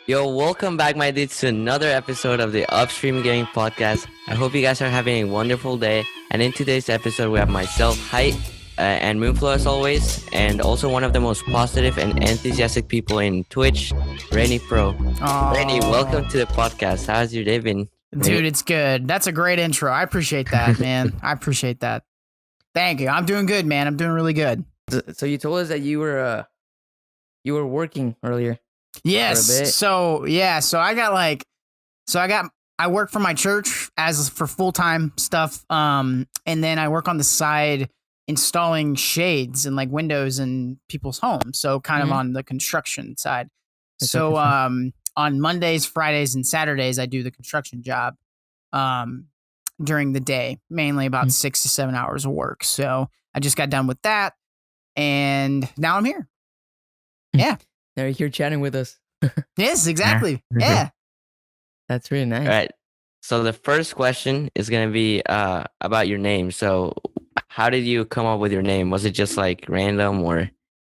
Yo, welcome back, my dudes, to another episode of the Upstream Gaming Podcast. I hope you guys are having a wonderful day. And in today's episode, we have myself, Height, and Moonflow as always, and also one of the most positive and enthusiastic people in Twitch, Raineypro. Rainey, welcome to the podcast. How's your day been? Dude, it's good. That's a great intro. I appreciate that, man. I appreciate that. Thank you. I'm doing good, man. I'm doing really good. So you told us that you were working earlier. Yes. So I work for my church for full-time stuff. And then I work on the side installing shades and like windows in people's homes. So kind of on the construction side. So on Mondays, Fridays, and Saturdays, I do the construction job during the day, mainly about 6 to 7 hours of work. So I just got done with that, and now I'm here. Yeah. Now you're here chatting with us. Yes, exactly. Yeah. That's really nice. All right. So the first question is going to be about your name. So how did you come up with your name? Was it just like random, or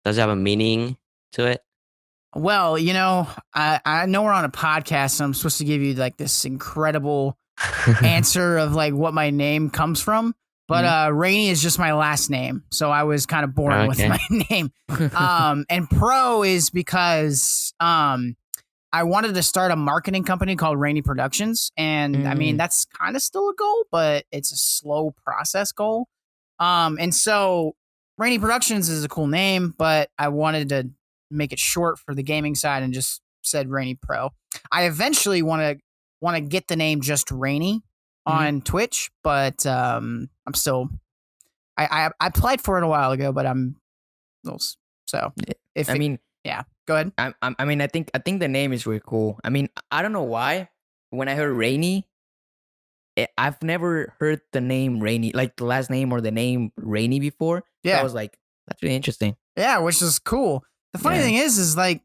does it have a meaning to it? Well, you know, I know we're on a podcast, so I'm supposed to give you like this incredible answer of like what my name comes from. But Rainey is just my last name, so I was kind of born with my name. And Pro is because I wanted to start a marketing company called Rainey Productions, and I mean that's kind of still a goal, but it's a slow process goal. And so Rainey Productions is a cool name, but I wanted to make it short for the gaming side and just said Raineypro. I eventually want to get the name just Rainey on Twitch, but I'm still I applied for it a while ago, but I'm so go ahead. I think the name is really cool. I mean, I don't know why when I heard Rainy, I've never heard the name Rainy, like the last name or the name Rainy before. Yeah, so I was like, that's really interesting. Yeah, which is cool. The funny thing is like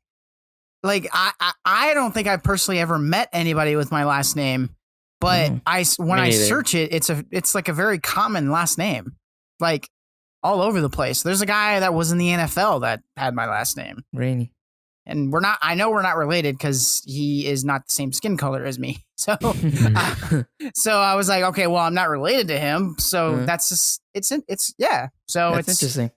I don't think I personally ever met anybody with my last name, but when I search it, it's like a very common last name, like all over the place. There's a guy that was in the NFL that had my last name, Rainy, and I know we're not related because he is not the same skin color as me. So, so I was like, okay, well, I'm not related to him, so that's just it's. So that's interesting.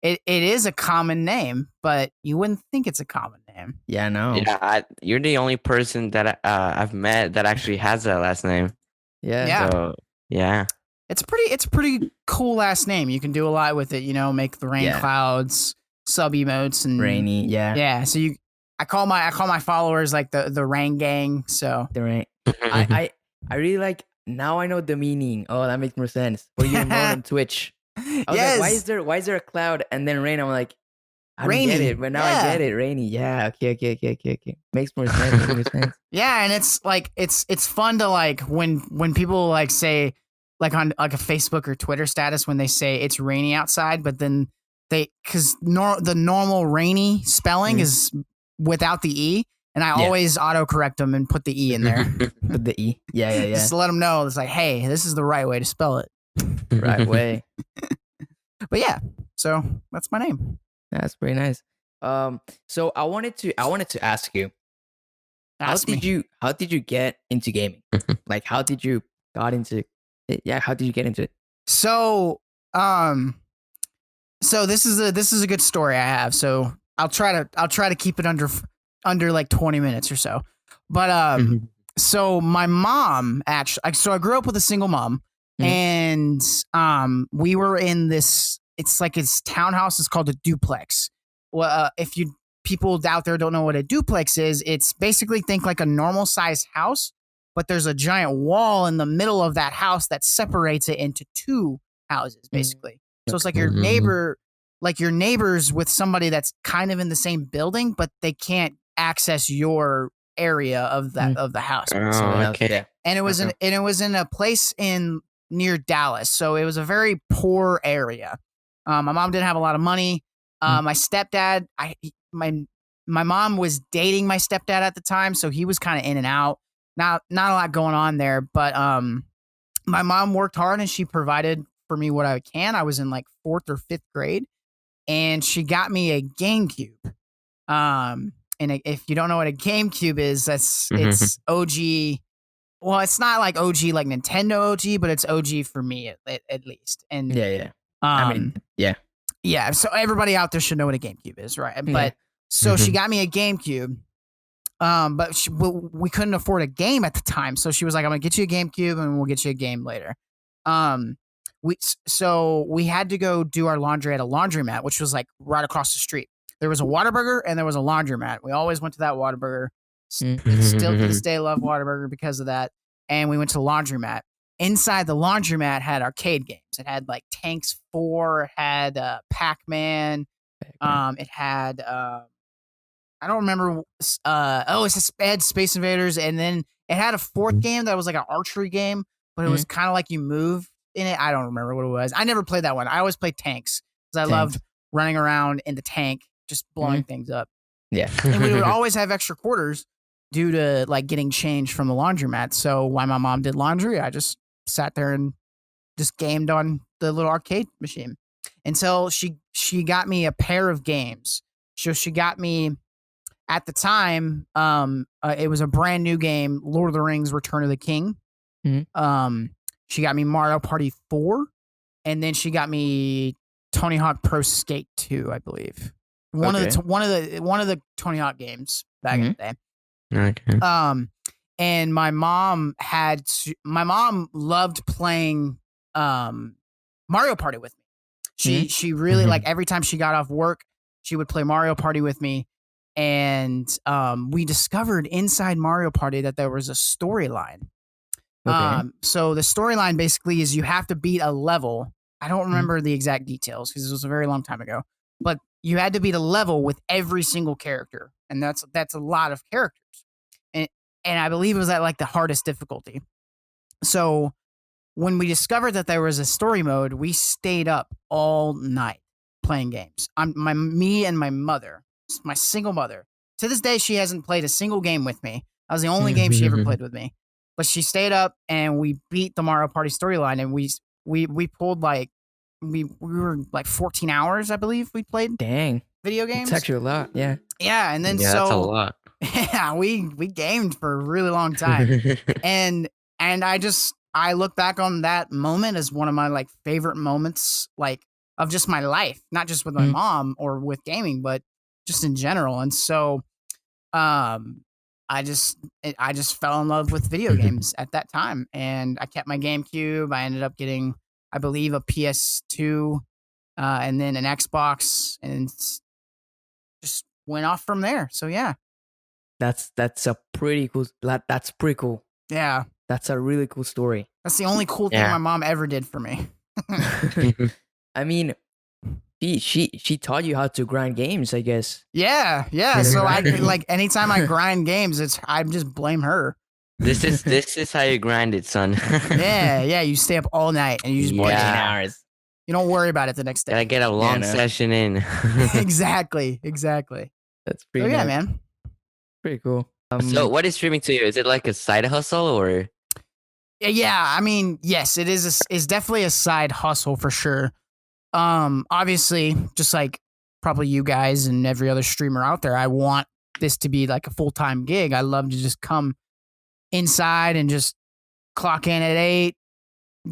It is a common name, but you wouldn't think it's a common name. Yeah, no. Yeah, you're the only person that I've met that actually has that last name. Yeah. So, yeah. It's a pretty cool last name. You can do a lot with it, you know, make the rain clouds, sub emotes, and Rainy. Yeah. Yeah. So I call my followers like the Rain Gang. So the Rain. I really like, now I know the meaning. Oh, that makes more sense. For you more on Twitch. I was like, why is there a cloud and then rain? I'm like, I don't get it, but now I get it. Rainy. Yeah. Okay. Makes more sense. Yeah, and it's like it's fun to like when people like say like on like a Facebook or Twitter status when they say it's rainy outside, but then because the normal rainy spelling is without the E, and I always autocorrect them and put the E in there. Put the E. Yeah. Just to let them know it's like, hey, this is the right way to spell it. Right way. But yeah, so that's my name. That's pretty nice. So I wanted to ask you, how did you get into gaming? Like, how did you got into it? Yeah, how did you get into it? So this is a good story I have. So I'll try to keep it under like 20 minutes or so. But so my mom actually, so I grew up with a single mom. And we were in this, it's like his townhouse is called a duplex. Well, if people out there don't know what a duplex is, it's basically think like a normal size house, but there's a giant wall in the middle of that house that separates it into two houses, basically. So it's like your neighbors with somebody that's kind of in the same building, but they can't access your area of the house. Okay. And it was in a place near Dallas. So it was a very poor area. My mom didn't have a lot of money. My stepdad, my mom was dating my stepdad at the time, so he was kind of in and out. Not a lot going on there, but my mom worked hard and she provided for me what I can. I was in like 4th or 5th grade, and she got me a GameCube. And if you don't know what a GameCube is, it's OG. Well, it's not like OG like Nintendo OG, but it's OG for me at least. And yeah. I mean, yeah. Yeah, so everybody out there should know what a GameCube is, right? But so she got me a GameCube, but we couldn't afford a game at the time. So she was like, "I'm gonna get you a GameCube, and we'll get you a game later." We had to go do our laundry at a laundromat, which was like right across the street. There was a Whataburger and there was a laundromat. We always went to that Whataburger. Still to this day, love Whataburger because of that. And we went to the laundromat. Inside the laundromat had arcade games. It had like Tanks 4, it had Pac-Man, it had I don't remember. It had Space Invaders, and then it had a fourth game that was like an archery game, but it was kind of like you move in it. I don't remember what it was. I never played that one. I always played Tanks because I loved running around in the tank, just blowing things up. Yeah, and we would always have extra quarters due to like getting change from the laundromat. So while my mom did laundry, I just sat there and just gamed on the little arcade machine until she got me a pair of games. So she got me at the time. It was a brand new game, Lord of the Rings: Return of the King. She got me Mario Party 4, and then she got me Tony Hawk Pro Skate 2, I believe. One of the Tony Hawk games back in the day. Okay. And my mom loved playing Mario Party with me. She really like every time she got off work, she would play Mario Party with me. And we discovered inside Mario Party that there was a storyline. So the storyline basically is you have to beat a level. I don't remember the exact details because it was a very long time ago, but you had to beat a level with every single character, and that's a lot of characters. And I believe it was at like the hardest difficulty. So when we discovered that there was a story mode, we stayed up all night playing games. Me and my mother, my single mother. To this day, she hasn't played a single game with me. That was the only game she ever played with me. But she stayed up and we beat the Mario Party storyline, and we pulled like we were like 14 hours, I believe we played. Dang. Video games. It's actually a lot, yeah. Yeah, and then that's a lot. Yeah, we gamed for a really long time. and I look back on that moment as one of my like favorite moments like of just my life, not just with my mom or with gaming, but just in general. And so I just fell in love with video games at that time, and I kept my GameCube. I ended up getting, I believe, a PS2 and then an Xbox, and just went off from there. So yeah. That's a pretty cool. That's pretty cool. Yeah, that's a really cool story. That's the only cool thing my mom ever did for me. I mean, she taught you how to grind games, I guess. Yeah. So I like anytime I grind games, I just blame her. This is how you grind it, son. yeah. You stay up all night and you just 14 hours. You don't worry about it the next day. Gotta get a long session in. Exactly. That's pretty. Yeah, man. Pretty cool. So what is streaming to you? Is it like a side hustle or? Yeah, I mean, yes, it is. It's definitely a side hustle for sure. Obviously, just like probably you guys and every other streamer out there, I want this to be like a full-time gig. I love to just come inside and just clock in at 8,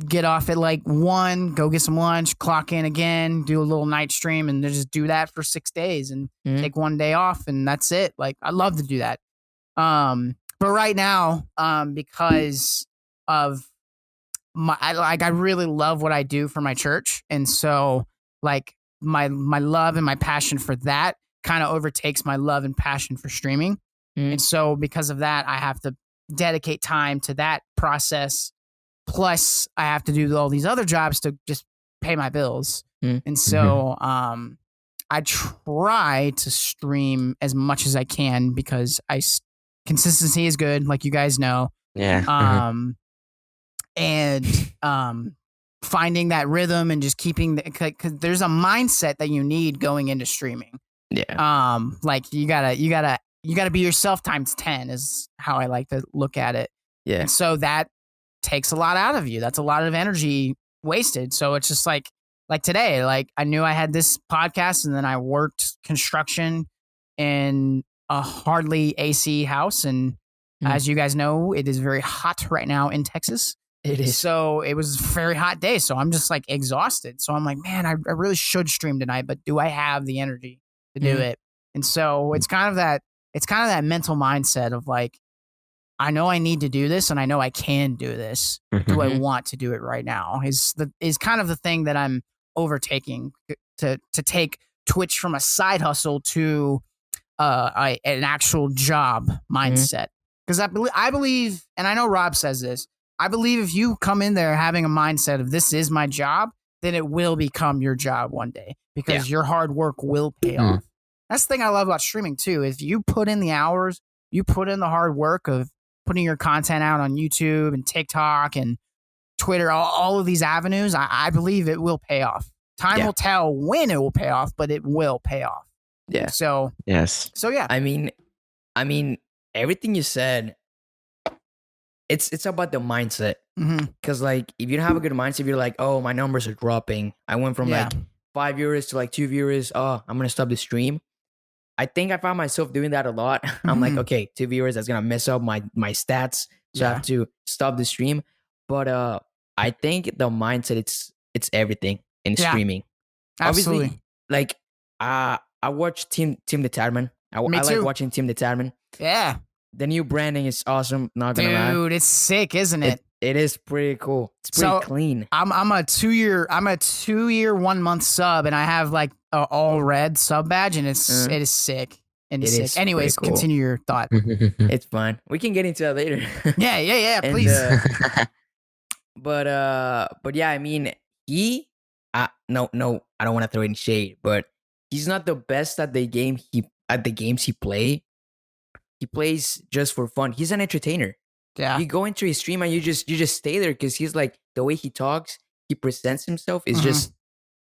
get off at like 1, go get some lunch, clock in again, do a little night stream, and then just do that for 6 days and take 1 day off, and that's it. Like, I love to do that. But right now, because of I really love what I do for my church, and so like my love and my passion for that kind of overtakes my love and passion for streaming. And so because of that, I have to dedicate time to that process. Plus, I have to do all these other jobs to just pay my bills. And so I try to stream as much as I can because consistency is good, like you guys know. Yeah. And finding that rhythm and just keeping because there's a mindset that you need going into streaming. Yeah. Like you gotta be yourself times 10 is how I like to look at it. Yeah. And so that takes a lot out of you. That's a lot of energy wasted. So it's just like today, like I knew I had this podcast, and then I worked construction in a hardly AC house, and as you guys know, it is very hot right now in Texas. It is. So it was a very hot day. So I'm just like exhausted. So I'm like, man, I really should stream tonight, but do I have the energy to do it? And so it's kind of that mental mindset of like, I know I need to do this and I know I can do this. Do I want to do it right now? Is kind of the thing that I'm overtaking to take Twitch from a side hustle to an actual job mindset. Because I believe, and I know Rob says this, I believe if you come in there having a mindset of this is my job, then it will become your job one day because your hard work will pay off. That's the thing I love about streaming too. If you put in the hours, you put in the hard work of putting your content out on YouTube and TikTok and Twitter, all of these avenues, I believe it will pay off. Time will tell when it will pay off, but it will pay off. Yeah. So yes. So yeah. I mean, everything you said, it's about the mindset. Because like, if you don't have a good mindset, you're like, oh, my numbers are dropping. I went from like 5 viewers to like 2 viewers. Oh, I'm gonna stop the stream. I think I found myself doing that a lot. I'm like, okay, 2 viewers, that's gonna mess up my stats, so I have to stop the stream. But I think the mindset, it's everything in streaming. Absolutely. Obviously, like I watch Team the Tatman. I like watching Team the Tatman. Yeah. The new branding is awesome. Not gonna lie, dude, it's sick, isn't it? It is pretty cool. It's pretty clean. I'm a 2 year 1 month sub, and I have like a all red sub badge, and it is sick. And it's sick. Anyways, cool. Continue your thought. It's fine. We can get into that later. Yeah. Please. But yeah, I mean, no, I don't want to throw any shade, but he's not the best at the games he play. He plays just for fun. He's an entertainer. Yeah. You go into his stream and you just stay there because he's like, the way he talks, he presents himself is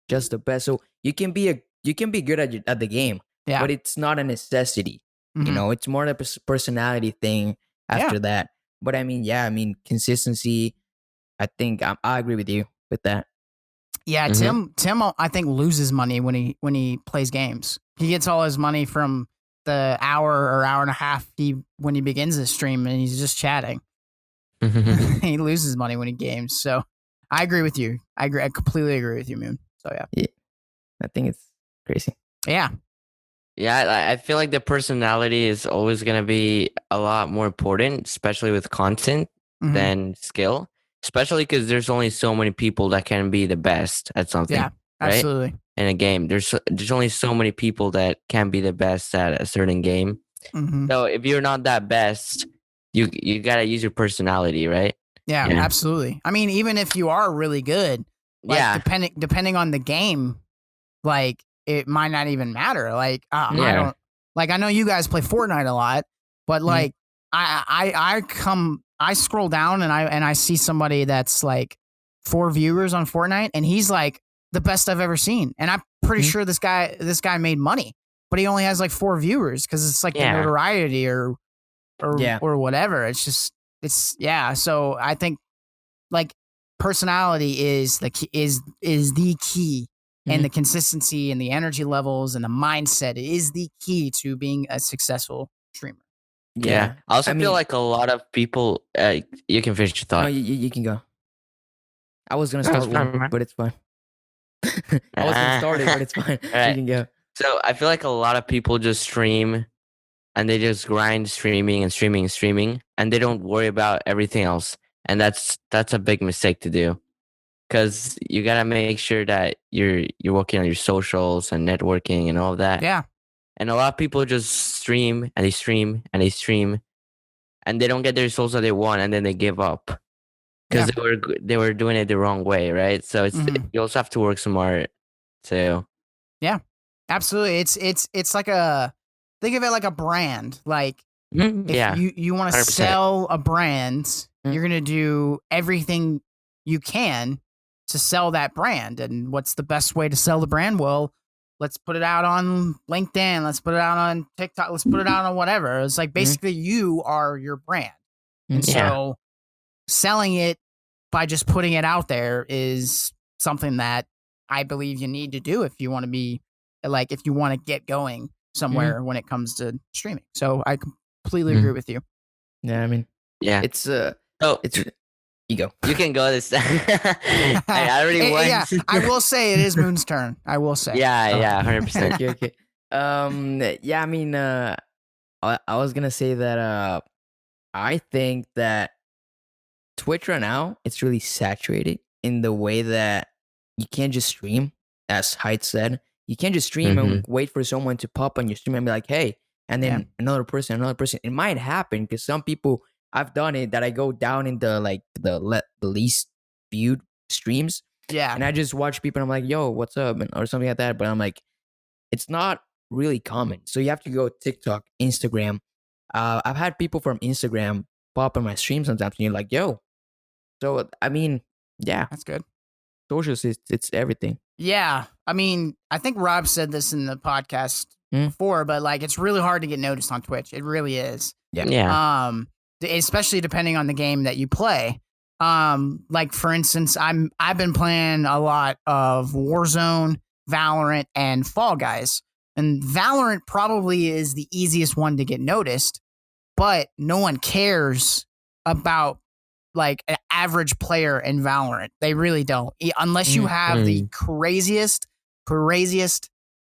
just the best. So you can be good at the game, but it's not a necessity. You know, it's more a personality thing after that. But I mean, consistency. I think I agree with you with that. Yeah, Tim, I think loses money when he plays games. He gets all his money from the hour or hour and a half when he begins his stream and he's just chatting. He loses money when he games. So I agree with you. I completely agree with you, Moon. So yeah. I think it's crazy. Yeah. Yeah, I feel like the personality is always going to be a lot more important, especially with content than skill. Especially because there's only so many people that can be the best at something. Yeah, absolutely. Right? In a game, there's only so many people that can be the best at a certain game. So if you're not that best, you gotta use your personality, right? Yeah, absolutely. I mean, even if you are really good, like depending on the game, like it might not even matter. Like I don't like. I know you guys play Fortnite a lot, but like I scroll down and I see somebody that's like 4 viewers on Fortnite, and he's like the best I've ever seen. And I'm pretty sure this guy made money, but he only has like 4 viewers because it's like the notoriety or whatever. So I think like personality is the key, and the consistency and the energy levels and the mindset is the key to being a successful streamer. Yeah. I also feel like a lot of people. You can finish your thought. No, you can go. I was gonna start one, but it's fine. I was gonna start it, but it's fine. Right. You can go. So I feel like a lot of people just stream, and they just grind streaming, and they don't worry about everything else. And that's a big mistake to do, because you gotta make sure that you're working on your socials and networking and all of that. Yeah. And a lot of people just stream and they stream and they stream, and they don't get the results that they want, and then they give up because they were doing it the wrong way, right? So it's you also have to work smart too. Yeah, absolutely. It's like think of it like a brand. Like if you want to sell a brand, you're gonna do everything you can to sell that brand. And what's the best way to sell the brand? Well, let's put it out on LinkedIn. Let's put it out on TikTok. Let's put it out on whatever. It's like basically you are your brand. And so selling it by just putting it out there is something that I believe you need to do if you want to be like, if you want to get going. somewhere when it comes to streaming. So I completely agree with you. Yeah, I mean, Yeah. it's you go. You can go this time. I already won. Yeah, I will say it is Moon's turn. I will say. Yeah, 100%. Okay. Yeah, I mean, I was gonna say that I think that Twitch right now it's really saturated in the way that you can't just stream, as Hyde said. You can't just stream and wait for someone to pop on your stream and be like, hey, and then another person. It might happen because some people, I've done it, that I go down in the least viewed streams. Yeah. And I just watch people and I'm like, yo, what's up? Or something like that. But I'm like, it's not really common. So you have to go TikTok, Instagram. I've had people from Instagram pop on my stream sometimes and you're like, yo. So, I mean, yeah. That's good. Socials, it's everything. Yeah. I mean, I think Rob said this in the podcast before, but like it's really hard to get noticed on Twitch. It really is. Yeah. Especially depending on the game that you play. Like for instance, I've been playing a lot of Warzone, Valorant, and Fall Guys. And Valorant probably is the easiest one to get noticed, but no one cares about like an average player in Valorant. They really don't. Unless you have the craziest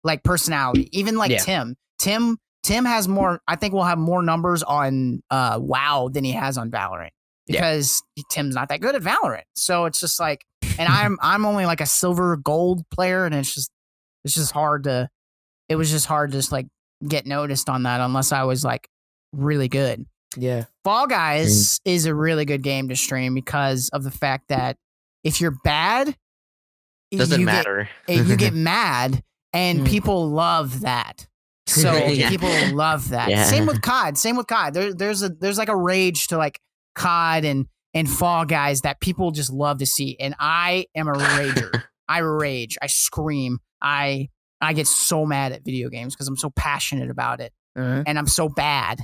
like personality. Even like Tim. Tim has more, I think will have more numbers on WoW than he has on Valorant. Because Tim's not that good at Valorant. So it's just like, and I'm only like a silver gold player, and it's just hard to just like get noticed on that unless I was like really good. Yeah. Fall Guys is a really good game to stream because of the fact that if you're bad, doesn't matter. You get mad, and people love that. So people love that. Yeah. Same with COD. There's like a rage to like COD and Fall Guys that people just love to see. And I am a rager. I rage. I scream. I get so mad at video games because I'm so passionate about it, and I'm so bad.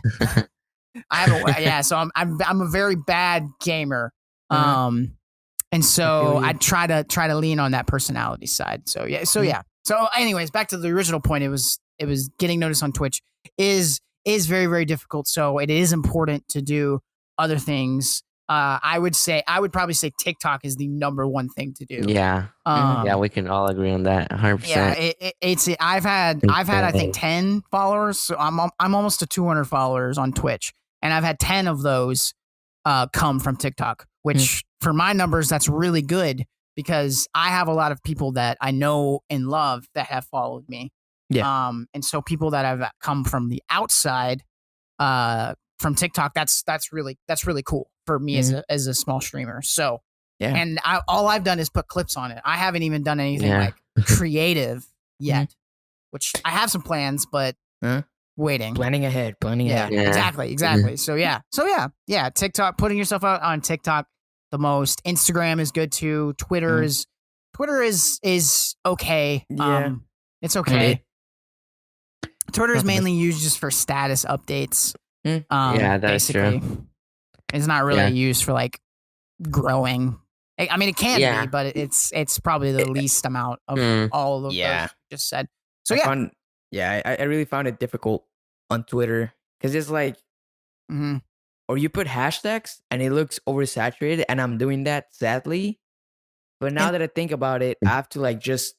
So I'm a very bad gamer. And so I try to lean on that personality side. So yeah. So anyways, back to the original point. It was getting noticed on Twitch is very, very difficult. So it is important to do other things. I would probably say TikTok is the number one thing to do. Yeah. Yeah, we can all agree on that 100%. Yeah, I've had I think 10 followers. So I'm almost to 200 followers on Twitch, and I've had 10 of those come from TikTok, which for my numbers that's really good because I have a lot of people that I know and love that have followed me. Yeah. And so people that have come from the outside from TikTok, that's really cool for me as a small streamer. So and all I've done is put clips on it. I haven't even done anything like creative yet, which I have some plans, but waiting. Planning ahead. Yeah. Exactly. So yeah. TikTok, putting yourself out on TikTok the most. Instagram is good too. Twitter is okay. Yeah. It's okay. Twitter is mainly used just for status updates. Yeah, that's true. It's not really used for like growing. I mean, it can be, but it's probably the least amount of all of those you just said. So I really found it difficult on Twitter because it's like, or you put hashtags and it looks oversaturated, and I'm doing that sadly. But now that I think about it, I have to like just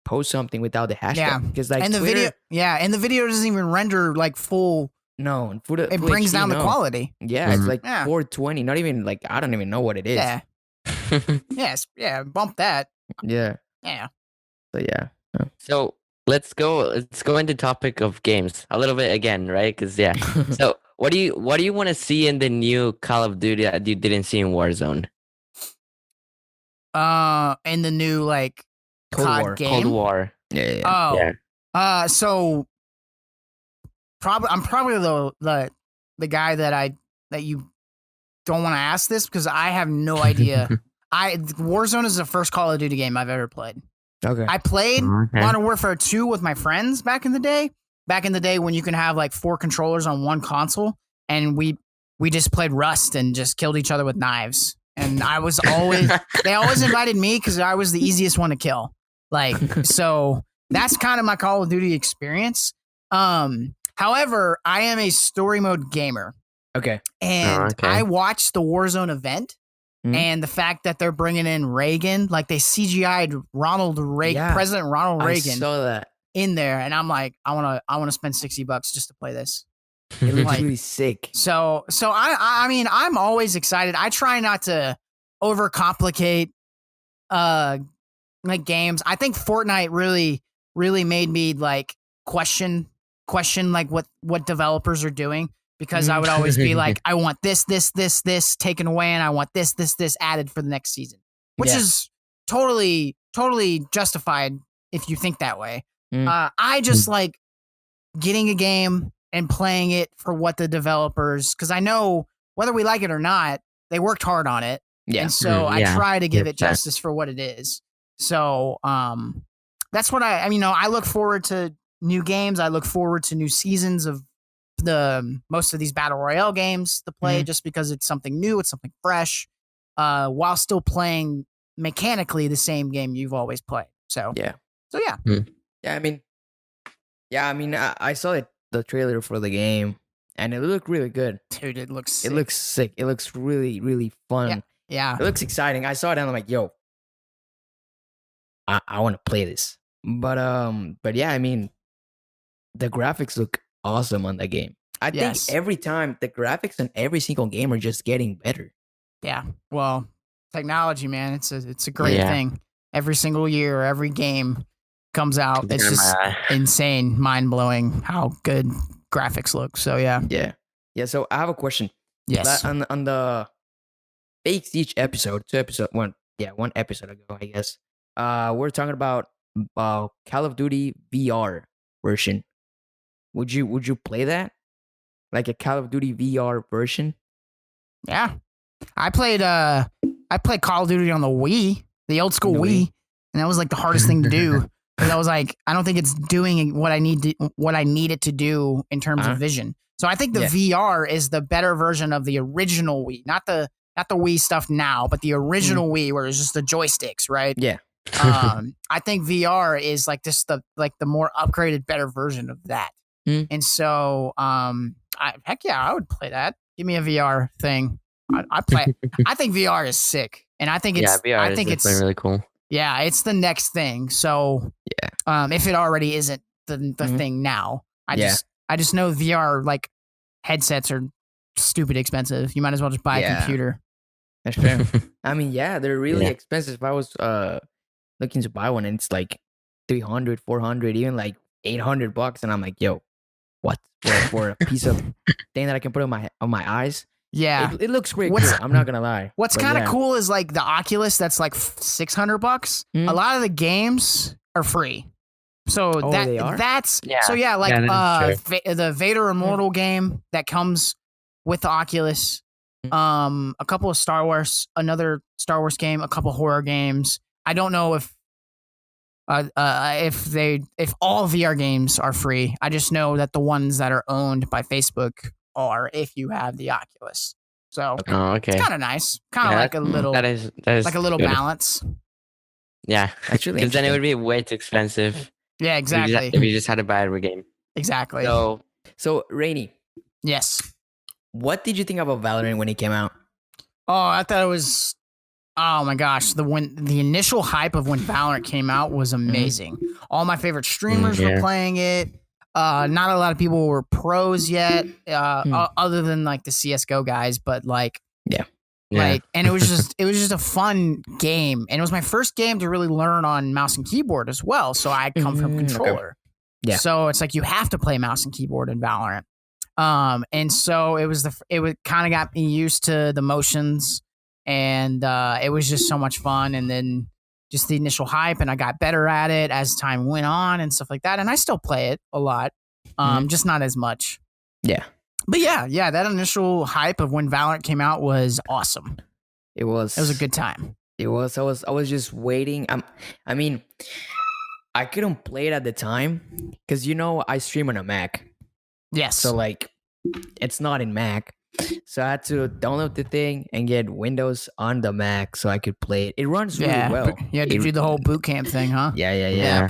post something without the hashtag because like and the Twitter, video doesn't even render like full. No, it brings down the quality. Yeah, it's like 420. Not even like I don't even know what it is. Yeah. Bump that. Yeah. So yeah. So let's go into topic of games a little bit again, right? Because so what do you want to see in the new Call of Duty that you didn't see in Warzone? In the new like COD game? Cold War. Yeah. Oh. Yeah. So I'm probably the guy that you don't want to ask this because I have no idea. Warzone is the first Call of Duty game I've ever played. Okay. I played Modern Warfare 2 with my friends back in the day. Back in the day when you can have like 4 controllers on one console, and we just played Rust and just killed each other with knives. And I was always they always invited me because I was the easiest one to kill. Like so that's kind of my Call of Duty experience. However, I am a story mode gamer. Okay. And okay. I watched the Warzone event and the fact that they're bringing in Reagan, like they CGI'd President Ronald Reagan I saw that. in there. And I'm like, I want to spend $60 just to play this. It looks Like- really sick. So I mean, I'm always excited. I try not to overcomplicate like games. I think Fortnite really made me like question like what developers are doing, because I would always be like, I want this taken away, and I want this added for the next season, which is totally justified if you think that way. I just like getting a game and playing it for what the developers, because I know whether we like it or not, they worked hard on it. Yeah. And so I Yeah. try to give it 100%. justice for what it is. So that's what I mean, I look forward to new games. I look forward to new seasons of most of these battle royale games to play, just because it's something new, it's something fresh, while still playing mechanically the same game you've always played. So Yeah. yeah. I mean, I saw the trailer for the game, and it looked really good. Dude, it looks sick. It looks sick. It looks really, really fun. Yeah. It looks exciting. I saw it and I'm like, yo, I want to play this. But yeah, I mean, the graphics look awesome on that game. I Yes. think every time the graphics on every single game are just getting better. Yeah. Well, technology, man, it's a great Yeah. thing. Every single year, every game comes out. It's Damn, just insane, mind blowing how good graphics look. So yeah. Yeah. So I have a question. Yes. On the Fake Siege episode, one episode ago, I guess. We're talking about Call of Duty VR version. Would you play that? Like a Call of Duty VR version? Yeah. I played Call of Duty on the Wii, the old school The Wii, Wii. and that was like the hardest thing to do. Because I was like, I don't think it's doing what I need it to do in terms of vision. So I think the VR is the better version of the original Wii, not the Wii stuff now, but the original Wii where it's just the joysticks, right? Yeah. I think VR is like just the more upgraded, better version of that. And so, heck yeah, I would play that. Give me a VR thing. I play. I think VR is sick, and I think it's. VR I think is it's definitely really cool. Yeah, it's the next thing. So if it already isn't the thing now, I just know VR like headsets are stupid expensive. You might as well just buy a computer. That's fair. I mean, they're really expensive. If I was looking to buy one, and it's like 300, 400, even like $800, and I'm like, yo, what for a piece of thing that I can put on my eyes? Yeah, it looks great. Cool. I'm not gonna lie. What's kind of cool is like the Oculus. That's like $600. A lot of the games are free. So they are? That's Yeah. so yeah, like that is the Vader Immortal game that comes with the Oculus. A couple of another Star Wars game, a couple horror games. I don't know if all VR games are free. I just know that the ones that are owned by Facebook are if you have the Oculus. So okay. it's kind of nice, kind of like a little that is like a little good. balance. Yeah, Actually, because then it would be way too expensive. Yeah, exactly. If you just had to buy every game. Exactly. So Rainey, yes. what did you think about Valorant when it came out? Oh, I thought it was. Oh my gosh, the initial hype of when Valorant came out was amazing. All my favorite streamers were playing it. Not a lot of people were pros yet, other than like the CS:GO guys, but like like, and it was just a fun game, and it was my first game to really learn on mouse and keyboard as well. So I come from controller, so it's like you have to play mouse and keyboard in Valorant. And so it kind of got me used to the motions, and it was just so much fun. And then just the initial hype, and I got better at it as time went on and stuff like that. And I still play it a lot, just not as much. Yeah. But yeah, that initial hype of when Valorant came out was awesome. It was a good time. It was. I was just waiting. I mean, I couldn't play it at the time because I stream on a Mac. Yes. So like, it's not in Mac. So I had to download the thing and get Windows on the Mac so I could play it. It runs really well. You had to do the whole boot camp thing, huh? Yeah.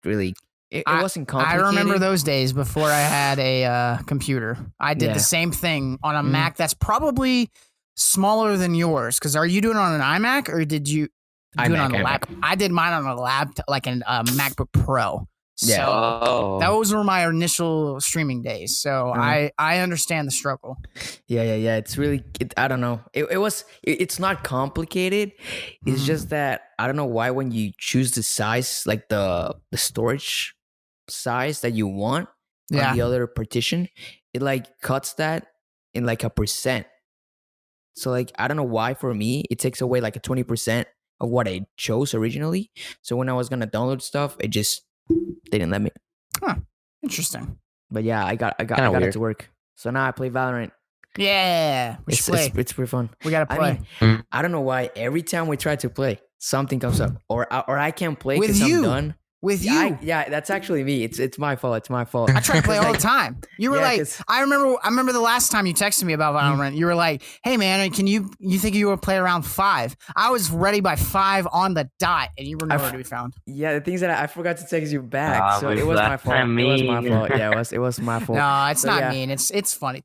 Really It wasn't I complicated. remember those days before I had a computer. I did the same thing on a Mac that's probably smaller than yours. Because are you doing it on an iMac or did you do it on a laptop? I did mine on a laptop, like a MacBook Pro. So those were my initial streaming days. So I understand the struggle. Yeah. It's really, I don't know. It's not complicated. It's just that I don't know why when you choose the size, like the storage size that you want on the other partition, it like cuts that in like a percent. So like, I don't know why for me, it takes away like a 20% of what I chose originally. So when I was going to download stuff, it just didn't let me. Huh. Interesting. But yeah, I got it to work. So now I play Valorant. Yeah. It's pretty fun. We got to play. I mean, I don't know why every time we try to play, something comes up. Or I can't play because I'm done. With you. That's actually me. It's my fault. It's my fault. I try to play all the time. You were like, I remember the last time you texted me about Valorant. You were like, hey man, you think you would play around 5? I was ready by 5 on the dot and you were nowhere to be found. Yeah, the things that I forgot to text you back. So it was my fault. It was my fault. Yeah, it was my fault. No, it's not mean. It's funny.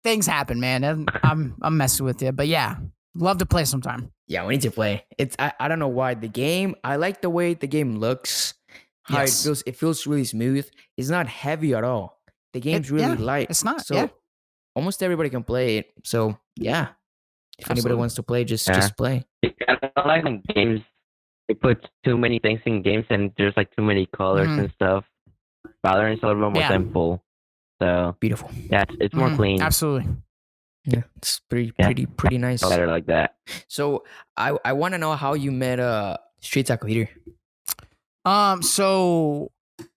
Things happen, man. I'm messing with you. But yeah, love to play sometime. Yeah, we need to play. I don't know why the game. I like the way the game looks. How it feels really smooth. It's not heavy at all. The game's really light. It's not. So almost everybody can play it. So yeah, if anybody wants to play, just play. I like when games they put too many things in games and there's like too many colors and stuff. Valorant's a little bit more simple. So beautiful. Yeah, it's more clean. Absolutely. Yeah, it's pretty nice. Better like that. So I want to know how you met Street Taco Eater. So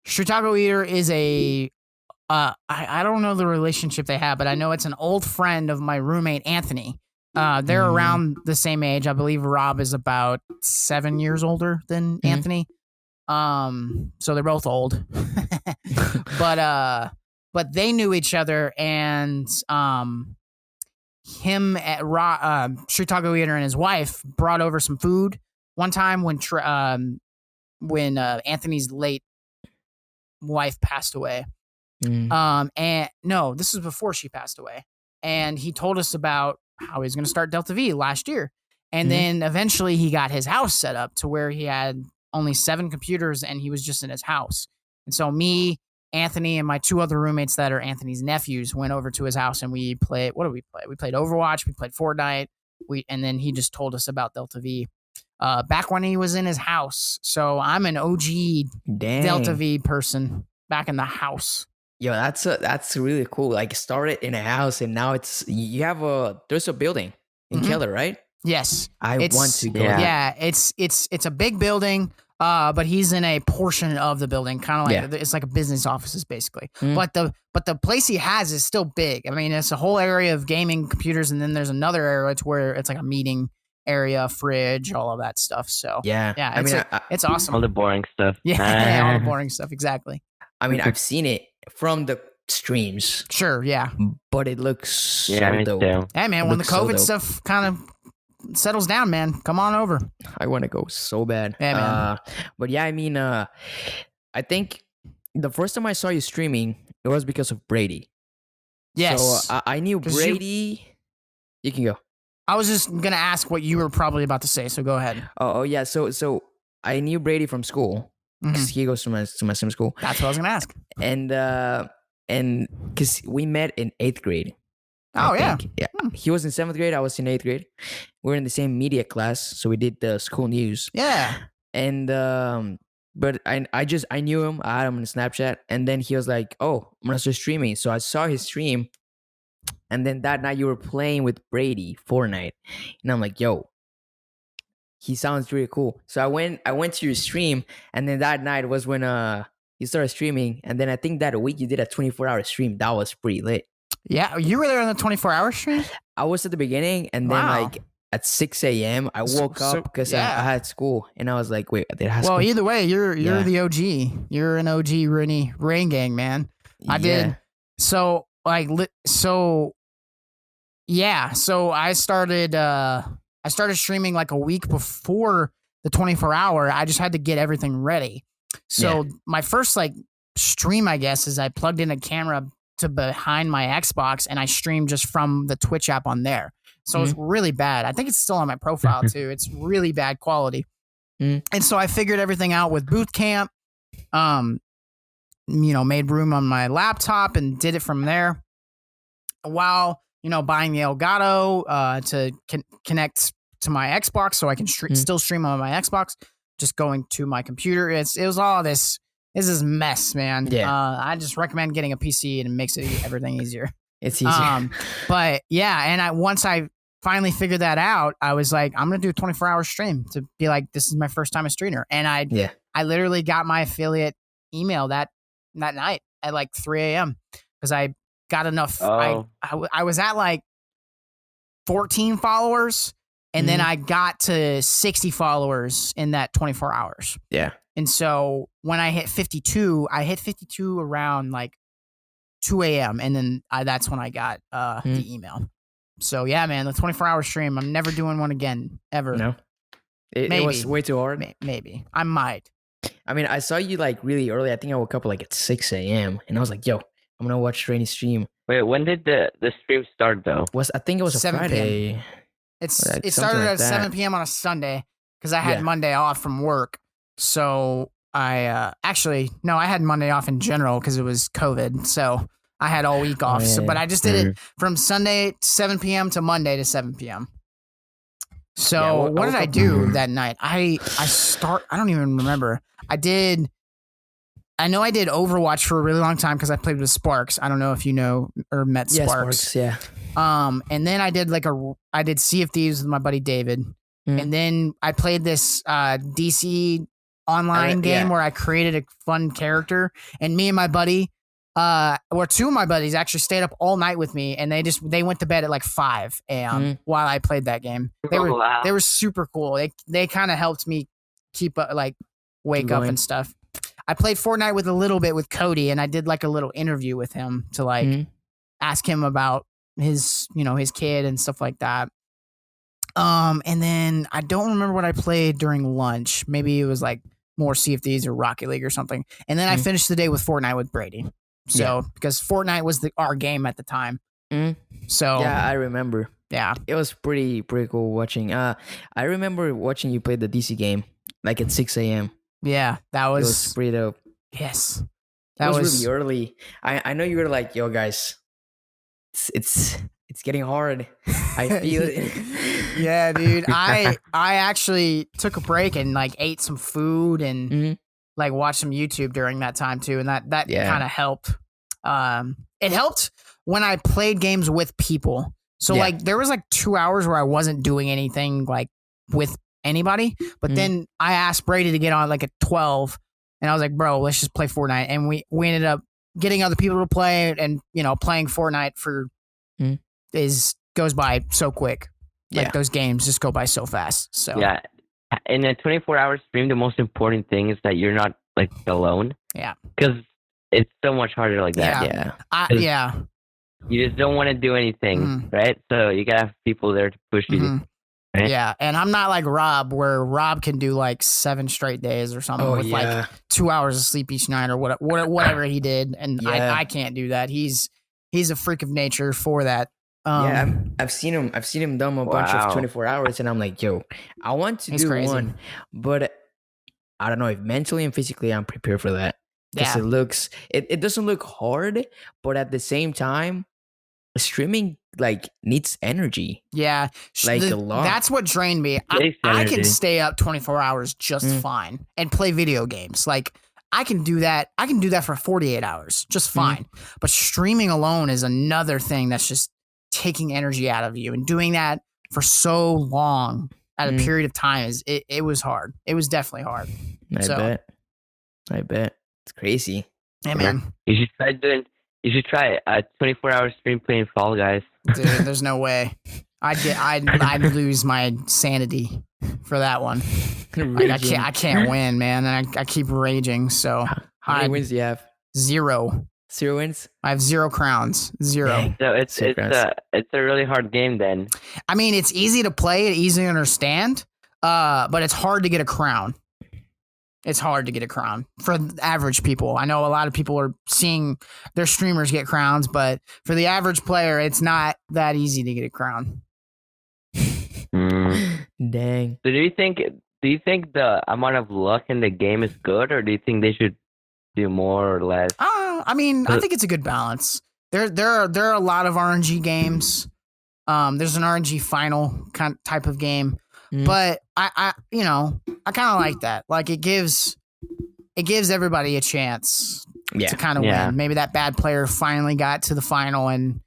Street Taco Eater is I don't know the relationship they have, but I know it's an old friend of my roommate, Anthony. They're around the same age. I believe Rob is about 7 years older than Anthony. So they're both old, but they knew each other and, him at Street Taco Eater and his wife brought over some food one time when Anthony's late wife passed away. And no, this was before she passed away. And he told us about how he was going to start Delta V last year. And then eventually he got his house set up to where he had only 7 computers and he was just in his house. And so me, Anthony, and my 2 other roommates that are Anthony's nephews went over to his house and we played, what did we play? We played Overwatch, we played Fortnite, and then he just told us about Delta V. Back when he was in his house. So I'm an OG Delta V person back in the house. Yo, that's really cool. Like started in a house and now there's a building in Keller, right? Yes. I want to go. Yeah, it's a big building. But he's in a portion of the building, kind of like it's like a business offices basically. But the place he has is still big. I mean, it's a whole area of gaming computers, and then there's another area where it's like a meeting area, fridge, all of that stuff. So it's awesome. All the boring stuff. Yeah, all the boring stuff. Exactly. I mean, I've seen it from the streams. Sure, yeah. But it looks so dope. Too. Hey man, when the COVID stuff kind of settles down, man, come on over. I want to go so bad. Yeah, man. But yeah, I mean, I think the first time I saw you streaming, it was because of Brady. Yes. So I knew Brady. You can go. I was just gonna ask what you were probably about to say, so go ahead. Oh yeah. So I knew Brady from school because he goes to my same school. That's what I was gonna ask. And because we met in 8th grade. Oh yeah. He was in 7th grade. I was in 8th grade. We were in the same media class, so we did the school news. Yeah. And but I knew him. I had him on Snapchat, and then he was like, "Oh, I'm gonna start streaming." So I saw his stream, and then that night you were playing with Brady Fortnite, and I'm like, "Yo, he sounds really cool." So I went to your stream, and then that night was when you started streaming, and then I think that week you did a 24-hour stream. That was pretty lit. Yeah, you were there on the 24-hour stream? I was at the beginning, and then like at 6 a.m. I woke up because I had school, and I was like, "Wait, I did have school." Well, either way, you're the OG. You're an OG Rain Gang, man. I did. So So I started streaming like a week before the 24-hour. I just had to get everything ready. So my first like stream, I guess, is I plugged in a camera to behind my Xbox and I streamed just from the Twitch app on there. So it's really bad. I think it's still on my profile too. It's really bad quality. And so I figured everything out with Boot Camp. Made room on my laptop and did it from there. While buying the Elgato to connect to my Xbox, so I can still stream on my Xbox. Just going to my computer. It was all this. This is mess, man. Yeah. I just recommend getting a PC and it makes everything easier. It's easier. But yeah, and once I finally figured that out, I was like, I'm gonna do a 24-hour stream to be like, this is my first time a streamer. And I literally got my affiliate email that night at like 3 a.m. because I got enough. I was at like 14 followers, and then I got to 60 followers in that 24 hours. Yeah. And so when I hit 52, around like 2 a.m. And then that's when I got the email. So yeah, man, the 24-hour stream, I'm never doing one again, ever. No? It was way too hard? Maybe. I might. I mean, I saw you like really early. I think I woke up like at 6 a.m. and I was like, yo, I'm going to watch Rainy stream. Wait, when did the stream start though? I think it was a 7 Friday. PM. It started at 7 p.m. on a Sunday because I had Monday off from work. So I I had Monday off in general because it was COVID. So I had all week off. But I just did it from Sunday 7 p.m. to Monday to 7 p.m. So what did I do that night? I don't even remember. I know I did Overwatch for a really long time because I played with Sparks. I don't know if you know or met Sparks. Yeah. And then I did Sea of Thieves with my buddy David. And then I played this DC online game where I created a fun character, and me and my buddy, or two of my buddies actually stayed up all night with me, and they went to bed at like 5 a.m. while I played that game. They were super cool. They kind of helped me keep wake up and stuff. I played Fortnite with a little bit with Cody, and I did like a little interview with him to ask him about his kid and stuff like that. And then I don't remember what I played during lunch. Maybe it was like more Sea of Thieves or Rocket League or something. And then I finished the day with Fortnite with Brady. So because Fortnite was our game at the time. So yeah, I remember. Yeah, it was pretty cool watching. I remember watching you play the DC game like at 6 a.m. Yeah, that was pretty dope. Yes, that was really early. I know you were like, yo guys, it's getting hard. I feel it. Yeah, dude. I actually took a break and like ate some food and like watched some YouTube during that time too, and that kind of helped. It helped when I played games with people. So like there was like 2 hours where I wasn't doing anything like with anybody, but then I asked Brady to get on like at 12, and I was like, bro, let's just play Fortnite, and we ended up getting other people to play, and playing Fortnite for goes by so quick. Like those games just go by so fast. So yeah, in a 24-hour stream, the most important thing is that you're not like alone. Yeah, because it's so much harder like that. Yeah, you just don't want to do anything, right? So you gotta have people there to push you. Right? Yeah, and I'm not like Rob, where Rob can do like 7 straight days or something with like 2 hours of sleep each night or whatever he did, and I can't do that. He's a freak of nature for that. I've seen him done a bunch of 24 hours, and I'm like, yo, I want to do crazy. one, but I don't know if mentally and physically I'm prepared for that. Because it doesn't look hard, but at the same time, streaming like needs energy. Yeah, like a lot. That's what drained me. I can stay up 24 hours just fine and play video games. Like I can do that. I can do that for 48 hours just fine. But streaming alone is another thing that's just taking energy out of you, and doing that for so long at a period of time it was hard. It was definitely hard. I bet. It's crazy. Yeah, man. You should try a 24-hour stream playing Fall Guys. Dude, there's no way. I'd lose my sanity for that one. Like, I can't win, man. And I keep raging. So how many wins do you have? 0. 0 wins? I have 0 crowns. 0. Dang. So it's a really hard game then. I mean, it's easy to play, easy to understand, but it's hard to get a crown. It's hard to get a crown for average people. I know a lot of people are seeing their streamers get crowns, but for the average player, it's not that easy to get a crown. Dang. So do you think the amount of luck in the game is good, or do you think they should do more or less? I mean, I think it's a good balance. There are a lot of RNG games. There's an RNG final type of game, but I kind of like that. Like it gives everybody a chance to kind of win. Maybe that bad player finally got to the final and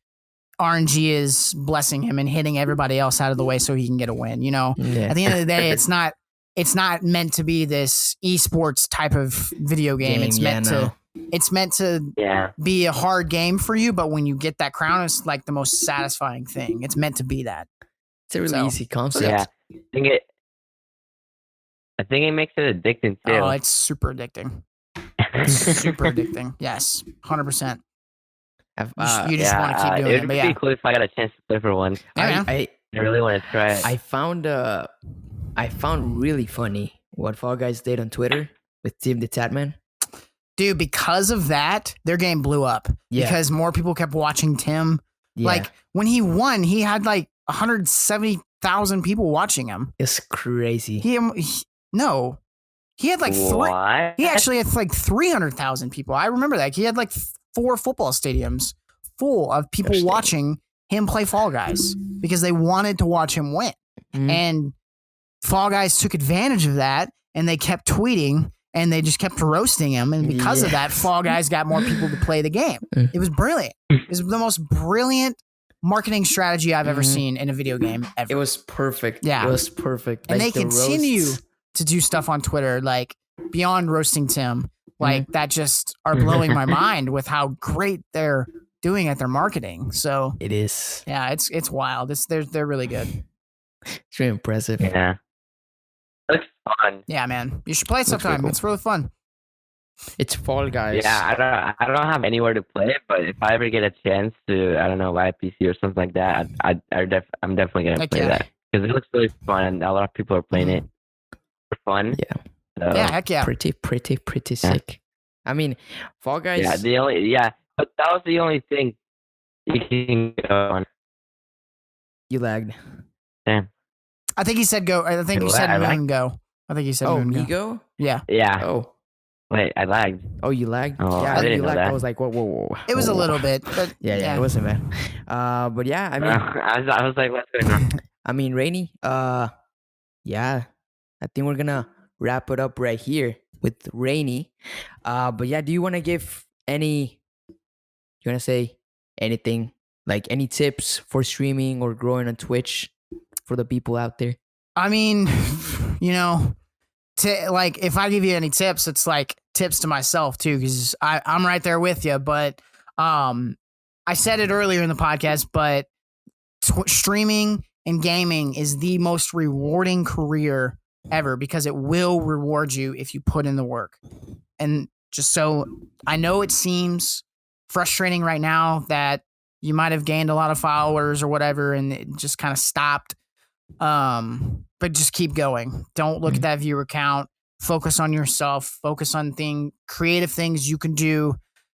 RNG is blessing him and hitting everybody else out of the way so he can get a win. You know, at the end of the day, it's not meant to be this esports type of video game. It's meant to be a hard game for you, but when you get that crown, it's like the most satisfying thing. It's meant to be that. It's a really easy concept. Yeah, I think it makes it addicting too. Oh, it's super addicting. It's super addicting. Yes, 100%. You just want to keep doing it. It would be cool if I got a chance to play for one. I really want to try it. I found really funny what Fall Guys did on Twitter with timthetatman. Dude, because of that, their game blew up. Yeah. Because more people kept watching Tim. Yeah. Like, when he won, he had like 170,000 people watching him. It's crazy. He had like he actually had like 300,000 people. I remember that. He had like 4 football stadiums full of people watching him play Fall Guys because they wanted to watch him win. And Fall Guys took advantage of that, and they kept tweeting, and they just kept roasting him. And because of that, Fall Guys got more people to play the game. It was brilliant. It was the most brilliant marketing strategy I've ever seen in a video game ever. It was perfect. Yeah. It was perfect. And like they continue to do stuff on Twitter, like beyond roasting Tim, like that just are blowing my mind with how great they're doing at their marketing. So it is. Yeah, it's wild. They're really good. It's really impressive. Yeah. Looks fun. Yeah, man. You should play it sometime. Cool. It's really fun. It's Fall Guys. Yeah, I don't have anywhere to play it, but if I ever get a chance to, I don't know, buy a PC or something like that, I'm definitely gonna play that because it looks really fun and a lot of people are playing it for fun. Yeah. So, yeah, heck yeah. Pretty sick. I mean, Fall Guys. Yeah, but that was the only thing you can go on. You lagged. Damn. I think he said go. I think you said moon go. I think he said moon me go. go? Yeah. Oh. Wait, I lagged. Oh, you lagged? Oh, yeah, I didn't know lagged. that. I was like, whoa. It was a little bit, but yeah, it wasn't bad. But yeah, I mean, I was like, what's going on? I mean, Rainey, yeah, I think we're gonna wrap it up right here with Rainey. But yeah, do you want to give you want to say anything, like any tips for streaming or growing on Twitch for the people out there? I mean, like if I give you any tips, it's like tips to myself too, because I'm right there with you. But I said it earlier in the podcast, but streaming and gaming is the most rewarding career ever because it will reward you if you put in the work. And just so I know it seems frustrating right now that you might have gained a lot of followers or whatever and it just kind of stopped. But just keep going. Don't look at that viewer count. Focus on yourself. Focus on creative things you can do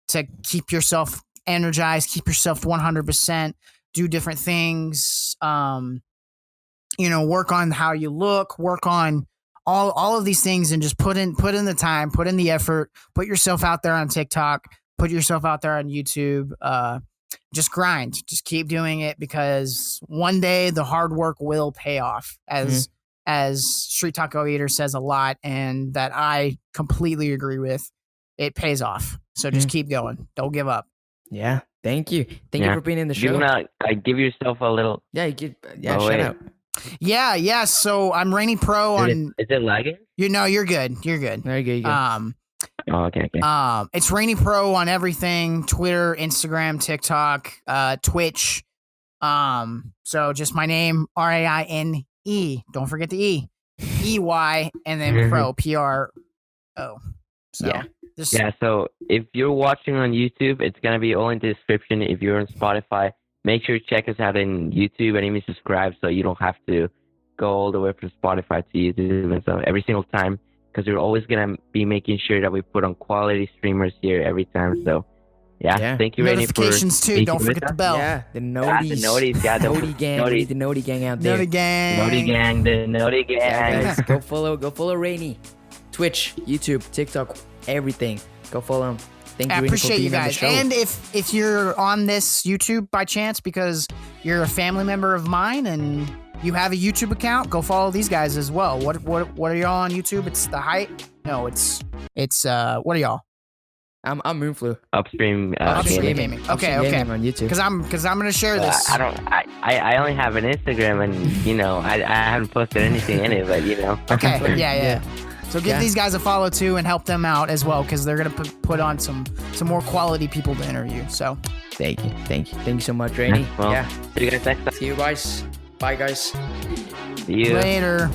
to keep yourself energized, keep yourself 100%, do different things. Work on how you look, work on all of these things and just put in the time, put in the effort, put yourself out there on TikTok, put yourself out there on YouTube. Just grind, just keep doing it because one day the hard work will pay off as Street Taco Eater says a lot and that I completely agree with. It pays off. So just keep going. Don't give up. Yeah. Thank you. Thank you for being in the show. You want to give yourself a little. Shout out. Yeah. So I'm Raineypro on. Is it lagging? You're good. You're good. Very good. Okay. It's Raineypro on everything: Twitter, Instagram, TikTok, Twitch. So just my name, Raine. Don't forget the E, EY, and then Pro, PRO. So So if you're watching on YouTube, it's gonna be all in the description. If you're on Spotify, make sure you check us out in YouTube and even subscribe so you don't have to go all the way from Spotify to YouTube. And so every single time because we're always gonna be making sure that we put on quality streamers here every time. So yeah. Thank you, Rainey, for notifications too. Don't forget the bell. Yeah, the noties. The noties, yeah, the Noti gang. We need the Noti gang out there. Noti gang. Noti gang, the Noti gang. Yeah, guys, go follow Rainey. Twitch, YouTube, TikTok, everything. Go follow him. Thank you, I Rainey, appreciate for you being on the guys. show. And if you're on this YouTube by chance because you're a family member of mine and you have a YouTube account, go follow these guys as well. What are y'all on YouTube? It's The Height. No, it's what are y'all? I'm Moonflu. Upstream Gaming. Okay. Gaming on YouTube. Because I'm gonna share this. I only have an Instagram, and I haven't posted anything in it, but Okay. Yeah. So give these guys a follow too and help them out as well because they're gonna put on some more quality people to interview. So Thank you so much, Rainey. Well, see you guys next time. See you guys. Bye, guys. See you later.